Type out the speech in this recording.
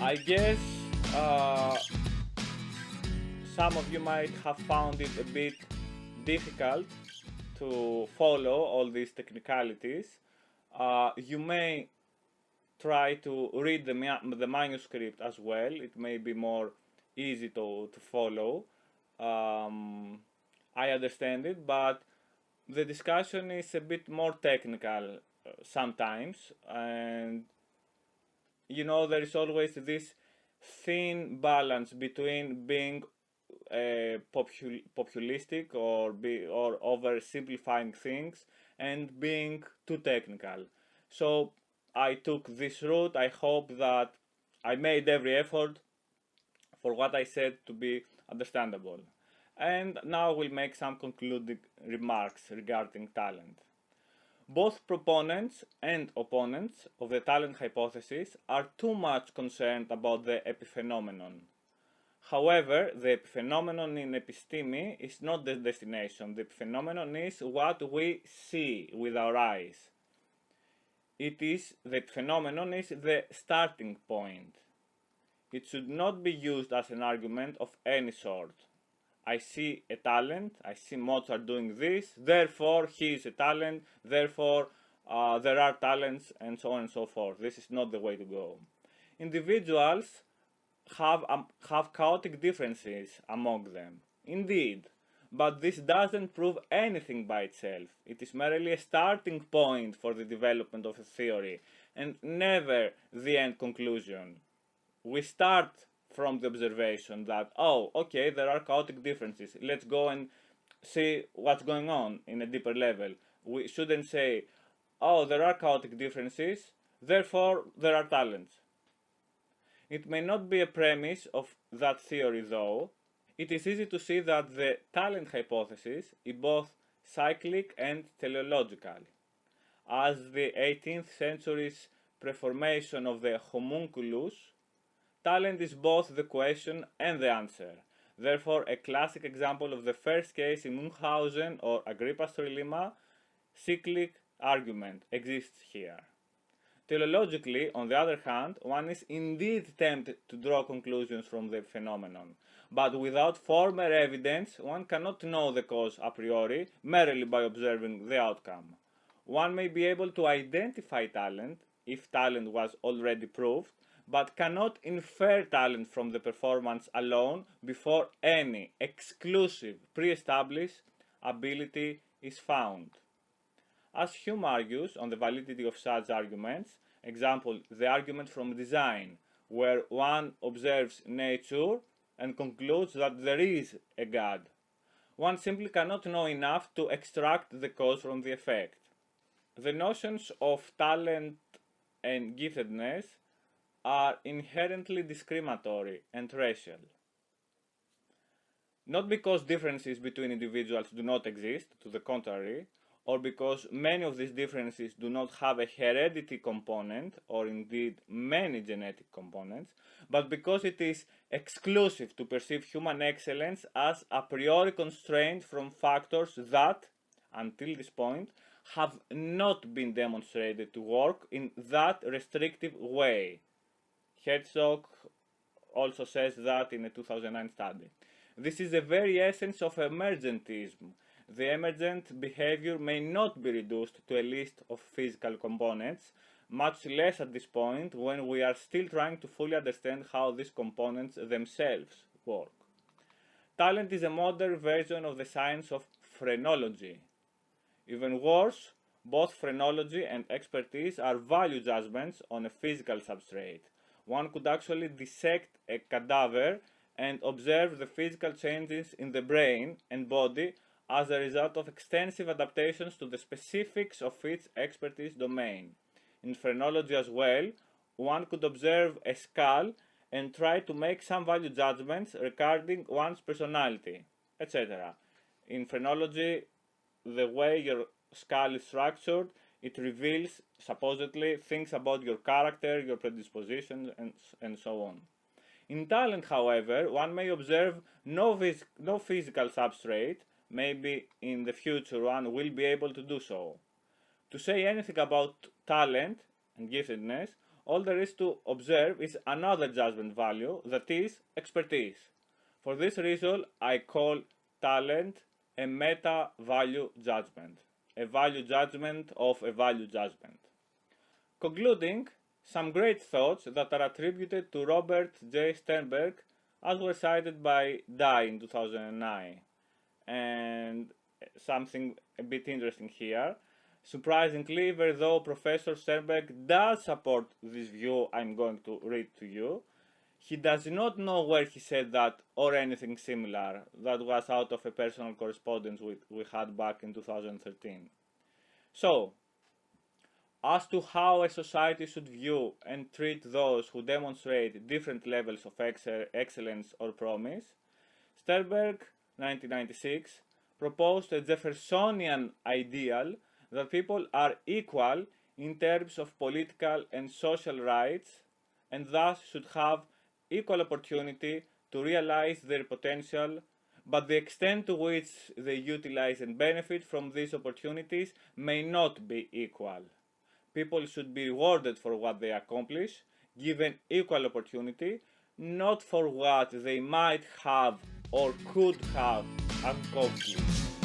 I guess uh, some of you might have found it a bit difficult to follow all these technicalities. You may try to read the manuscript as well. It may be more easy to follow. Um, I understand it, but the discussion is a bit more technical sometimes, and there is always this thin balance between being populistic or oversimplifying things and being too technical. So I took this route. I hope that I made every effort for what I said to be understandable. And now we'll make some concluding remarks regarding talent. Both proponents and opponents of the talent hypothesis are too much concerned about the epiphenomenon. However, the epiphenomenon in episteme is not the destination. The epiphenomenon is what we see with our eyes. The phenomenon is the starting point. It should not be used as an argument of any sort. I see a talent, I see Mozart doing this, therefore he is a talent, therefore there are talents, and so on and so forth. This is not the way to go. Individuals have chaotic differences among them, indeed, but this doesn't prove anything by itself. It is merely a starting point for the development of a theory, and never the end conclusion. We start from the observation that, oh, okay, there are chaotic differences. Let's go and see what's going on in a deeper level. We shouldn't say, oh, there are chaotic differences, therefore there are talents. It may not be a premise of that theory, though. It is easy to see that the talent hypothesis is both cyclic and teleological. As the 18th century's preformation of the homunculus, talent is both the question and the answer. Therefore, a classic example of the first case in Munchausen or Agrippa's trilemma, cyclic argument, exists here. Teleologically, on the other hand, one is indeed tempted to draw conclusions from the phenomenon, but without former evidence, one cannot know the cause a priori merely by observing the outcome. One may be able to identify talent, if talent was already proved, but cannot infer talent from the performance alone before any exclusive pre-established ability is found. As Hume argues on the validity of such arguments, example, the argument from design, where one observes nature and concludes that there is a God, one simply cannot know enough to extract the cause from the effect. The notions of talent and giftedness are inherently discriminatory and racial. Not because differences between individuals do not exist, to the contrary, or because many of these differences do not have a heredity component, or indeed many genetic components, but because it is exclusive to perceive human excellence as a priori constrained from factors that, until this point, have not been demonstrated to work in that restrictive way. Herzog also says that in a 2009 study. This is the very essence of emergentism. The emergent behavior may not be reduced to a list of physical components, much less at this point when we are still trying to fully understand how these components themselves work. Talent is a modern version of the science of phrenology. Even worse, both phrenology and expertise are value judgments on a physical substrate. One could actually dissect a cadaver and observe the physical changes in the brain and body as a result of extensive adaptations to the specifics of its expertise domain. In phrenology as well, one could observe a skull and try to make some value judgments regarding one's personality, etc. In phrenology, the way your skull is structured, it reveals supposedly things about your character, your predispositions, and so on. In talent, however, one may observe no physical substrate. Maybe in the future one will be able to do so. To say anything about talent and giftedness, all there is to observe is another judgment value, that is, expertise. For this reason, I call talent a meta-value judgment, a value judgment of a value judgment. Concluding, some great thoughts that are attributed to Robert J. Sternberg, as were cited by Dye in 2009. And something a bit interesting here. Surprisingly, even though Professor Sternberg does support this view I'm going to read to you, he does not know where he said that or anything similar. That was out of a personal correspondence we had back in 2013. So, as to how a society should view and treat those who demonstrate different levels of excellence or promise, Sternberg, 1996, proposed a Jeffersonian ideal that people are equal in terms of political and social rights and thus should have equal opportunity to realize their potential, but the extent to which they utilize and benefit from these opportunities may not be equal. People should be rewarded for what they accomplish, given equal opportunity, not for what they might have or could have accomplished.